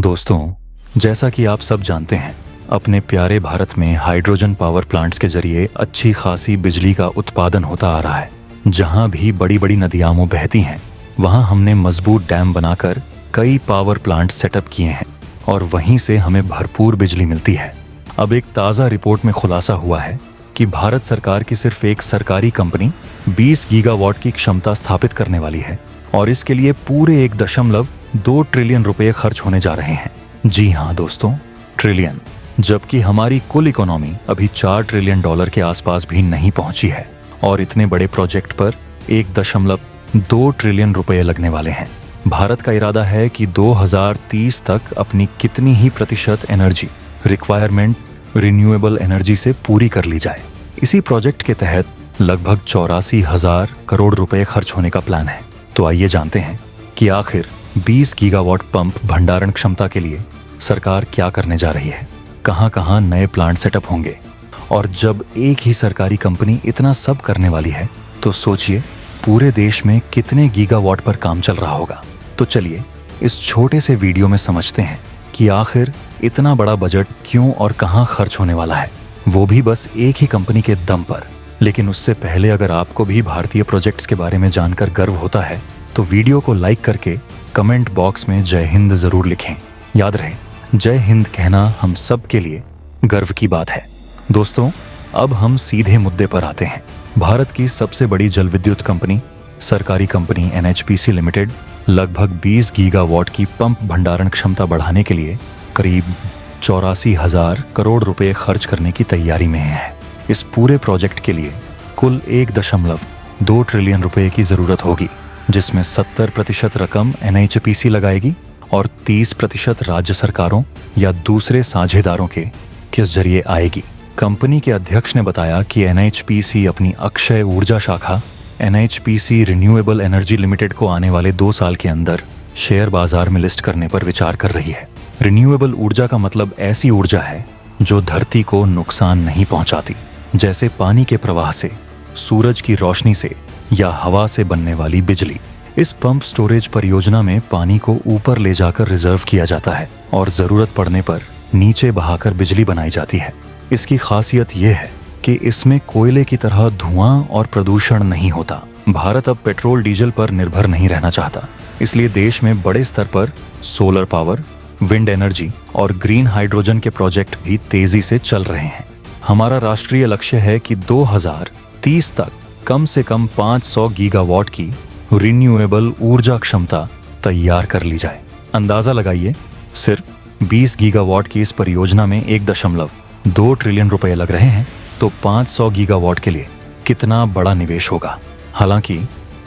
दोस्तों, जैसा कि आप सब जानते हैं, अपने प्यारे भारत में हाइड्रोजन पावर प्लांट्स के जरिए अच्छी खासी बिजली का उत्पादन होता आ रहा है। जहां भी बड़ी बड़ी नदियां बहती हैं, वहां हमने मजबूत डैम बनाकर कई पावर प्लांट सेटअप किए हैं और वहीं से हमें भरपूर बिजली मिलती है। अब एक ताज़ा रिपोर्ट में खुलासा हुआ है कि भारत सरकार की सिर्फ एक सरकारी कंपनी 20 गीगावाट की क्षमता स्थापित करने वाली है और इसके लिए पूरे 1.2 ट्रिलियन रुपए खर्च होने जा रहे हैं। जी हाँ दोस्तों, ट्रिलियन, जबकि हमारी कुल इकोनॉमी अभी $4 ट्रिलियन के आसपास भी नहीं पहुंची है और इतने बड़े प्रोजेक्ट पर 1.2 ट्रिलियन रुपए लगने वाले हैं। भारत का इरादा है कि 2030 तक अपनी कितनी ही प्रतिशत एनर्जी रिक्वायरमेंट रिन्यूएबल एनर्जी से पूरी कर ली जाए। इसी प्रोजेक्ट के तहत लगभग 84,000 करोड़ रुपए खर्च होने का प्लान है। तो आइए जानते हैं कि आखिर 20 गीगावाट पंप भंडारण क्षमता के लिए सरकार क्या करने जा रही है, कहां-कहां नए प्लांट सेटअप होंगे और जब एक ही सरकारी कंपनी इतना सब करने वाली है तो सोचिए पूरे देश में कितने गीगावाट पर काम चल रहा होगा। तो चलिए इस छोटे से वीडियो में समझते हैं कि आखिर इतना बड़ा बजट क्यों और कहां खर्च होने वाला है, वो भी बस एक ही कंपनी के दम पर। लेकिन उससे पहले अगर आपको भी भारतीय प्रोजेक्ट्स के बारे में जानकर गर्व होता है तो वीडियो को लाइक करके कमेंट बॉक्स में जय हिंद जरूर लिखें। याद रहे, जय हिंद कहना हम सब के लिए गर्व की बात है। दोस्तों, अब हम सीधे मुद्दे पर आते हैं। भारत की सबसे बड़ी जल विद्युत कंपनी, सरकारी कंपनी NHPC लिमिटेड लगभग 20 गीगावाट की पंप भंडारण क्षमता बढ़ाने के लिए करीब 84,000 करोड़ रुपए खर्च करने की तैयारी में है। इस पूरे प्रोजेक्ट के लिए कुल 1.2 ट्रिलियन रुपए की जरूरत होगी, जिसमें 70% रकम NHPC लगाएगी और 30% राज्य सरकारों या दूसरे साझेदारों के जरिए आएगी। कंपनी के अध्यक्ष ने बताया कि NHPC अपनी अक्षय ऊर्जा शाखा NHPC रिन्यूएबल एनर्जी लिमिटेड को आने वाले 2 साल के अंदर शेयर बाजार में लिस्ट करने पर विचार कर रही है। रिन्यूएबल ऊर्जा का मतलब ऐसी ऊर्जा है जो धरती को नुकसान नहीं पहुंचाती, जैसे पानी के प्रवाह से, सूरज की रोशनी से या हवा से बनने वाली बिजली। इस पंप स्टोरेज परियोजना में पानी को ऊपर ले जाकर रिजर्व किया जाता है और जरूरत पड़ने पर नीचे बहाकर बिजली बनाई जाती है। इसकी खासियत यह है कि इसमें कोयले की तरह धुआं और प्रदूषण नहीं होता। भारत अब पेट्रोल डीजल पर निर्भर नहीं रहना चाहता, इसलिए देश में बड़े स्तर पर सोलर पावर, विंड एनर्जी और ग्रीन हाइड्रोजन के प्रोजेक्ट भी तेजी से चल रहे हैं। हमारा राष्ट्रीय लक्ष्य है कि 2030 तक कम से कम 500 गीगावाट की रिन्यूएबल ऊर्जा क्षमता तैयार कर ली जाए। अंदाजा लगाइए, सिर्फ 20 गीगावाट की इस परियोजना में 1.2 ट्रिलियन रुपए लग रहे हैं तो 500 गीगावाट के लिए कितना बड़ा निवेश होगा। हालांकि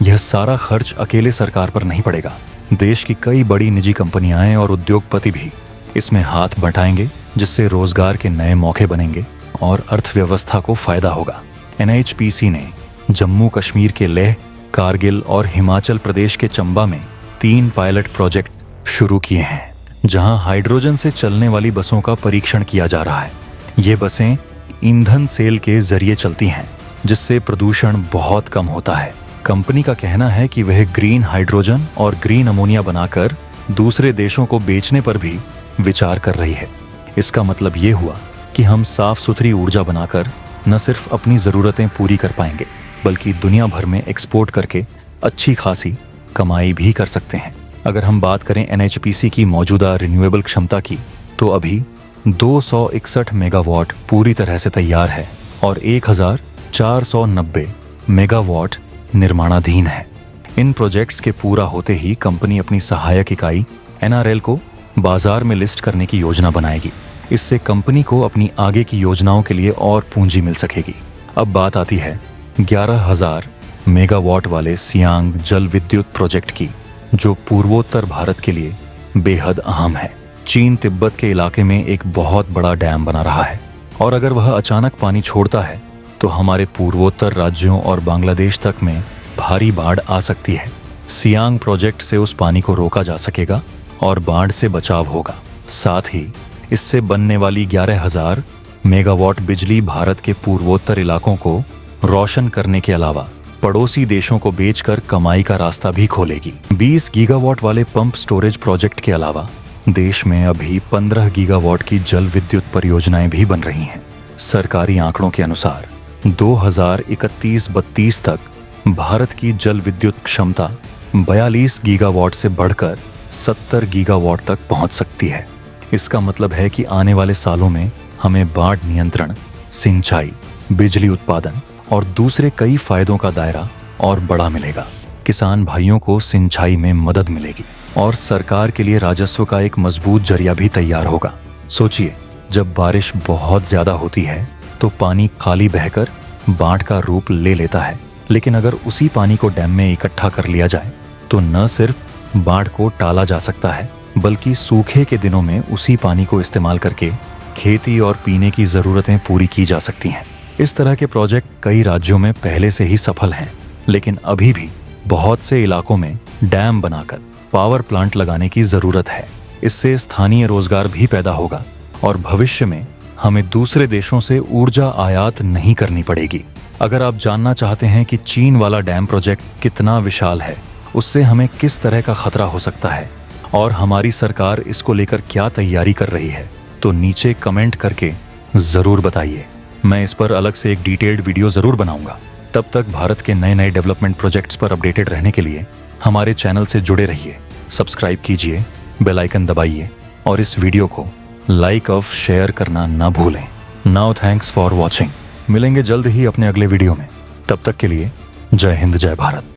यह सारा खर्च अकेले सरकार पर नहीं पड़ेगा। देश की कई बड़ी निजी कंपनियां और उद्योगपति भी इसमें हाथ बंटाएंगे, जिससे रोजगार के नए मौके बनेंगे और अर्थव्यवस्था को फायदा होगा। NHPC ने जम्मू कश्मीर के लेह, कारगिल और हिमाचल प्रदेश के चंबा में 3 पायलट प्रोजेक्ट शुरू किए हैं, जहां हाइड्रोजन से चलने वाली बसों का परीक्षण किया जा रहा है। ये बसें ईंधन सेल के जरिए चलती हैं, जिससे प्रदूषण बहुत कम होता है। कंपनी का कहना है कि वह ग्रीन हाइड्रोजन और ग्रीन अमोनिया बनाकर दूसरे देशों को बेचने पर भी विचार कर रही है। इसका मतलब ये हुआ कि हम साफ सुथरी ऊर्जा बनाकर न सिर्फ अपनी ज़रूरतें पूरी कर पाएंगे, बल्कि दुनिया भर में एक्सपोर्ट करके अच्छी खासी कमाई भी कर सकते हैं। अगर हम बात करें NHPC की मौजूदा रिन्यूएबल क्षमता की, तो अभी 261 मेगावाट पूरी तरह से तैयार है और 1490 मेगावाट निर्माणाधीन है। इन प्रोजेक्ट्स के पूरा होते ही कंपनी अपनी सहायक इकाई NRL को बाजार में लिस्ट करने की योजना बनाएगी। इससे कंपनी को अपनी आगे की योजनाओं के लिए और पूंजी मिल सकेगी। अब बात आती है 11,000 मेगावाट वाले सियांग जल विद्युत प्रोजेक्ट की, जो पूर्वोत्तर भारत के लिए बेहद अहम है। चीन तिब्बत के इलाके में एक बहुत बड़ा डैम बना रहा है और अगर वह अचानक पानी छोड़ता है तो हमारे पूर्वोत्तर राज्यों और बांग्लादेश तक में भारी बाढ़ आ सकती है। सियांग प्रोजेक्ट से उस पानी को रोका जा सकेगा और बाढ़ से बचाव होगा। साथ ही इससे बनने वाली 11,000 मेगावाट बिजली भारत के पूर्वोत्तर इलाकों को रोशन करने के अलावा पड़ोसी देशों को बेचकर कमाई का रास्ता भी खोलेगी। 20 गीगावाट वाले पंप स्टोरेज प्रोजेक्ट के अलावा देश में अभी 15 गीगावाट की जल विद्युत परियोजनाएं भी बन रही हैं। सरकारी आंकड़ों के अनुसार 2031-32 तक भारत की जल विद्युत क्षमता 42 गीगावाट से बढ़कर 70 गीगावाट तक पहुंच सकती है। इसका मतलब है कि आने वाले सालों में हमें बाढ़ नियंत्रण, सिंचाई, बिजली उत्पादन और दूसरे कई फायदों का दायरा और बड़ा मिलेगा। किसान भाइयों को सिंचाई में मदद मिलेगी और सरकार के लिए राजस्व का एक मजबूत जरिया भी तैयार होगा। सोचिए, जब बारिश बहुत ज्यादा होती है तो पानी खाली बहकर बाढ़ का रूप ले लेता है, लेकिन अगर उसी पानी को डैम में इकट्ठा कर लिया जाए तो न सिर्फ बाढ़ को टाला जा सकता है, बल्कि सूखे के दिनों में उसी पानी को इस्तेमाल करके खेती और पीने की जरूरतें पूरी की जा सकती हैं। इस तरह के प्रोजेक्ट कई राज्यों में पहले से ही सफल हैं, लेकिन अभी भी बहुत से इलाकों में डैम बनाकर पावर प्लांट लगाने की जरूरत है। इससे स्थानीय रोजगार भी पैदा होगा और भविष्य में हमें दूसरे देशों से ऊर्जा आयात नहीं करनी पड़ेगी। अगर आप जानना चाहते हैं कि चीन वाला डैम प्रोजेक्ट कितना विशाल है, उससे हमें किस तरह का खतरा हो सकता है और हमारी सरकार इसको लेकर क्या तैयारी कर रही है, तो नीचे कमेंट करके जरूर बताइए। मैं इस पर अलग से एक डिटेल्ड वीडियो जरूर बनाऊंगा। तब तक भारत के नए नए डेवलपमेंट प्रोजेक्ट्स पर अपडेटेड रहने के लिए हमारे चैनल से जुड़े रहिए, सब्सक्राइब कीजिए, बेल आइकन दबाइए और इस वीडियो को लाइक और शेयर करना ना भूलें। Now thanks for watching. मिलेंगे जल्द ही अपने अगले वीडियो में। तब तक के लिए जय हिंद, जय भारत।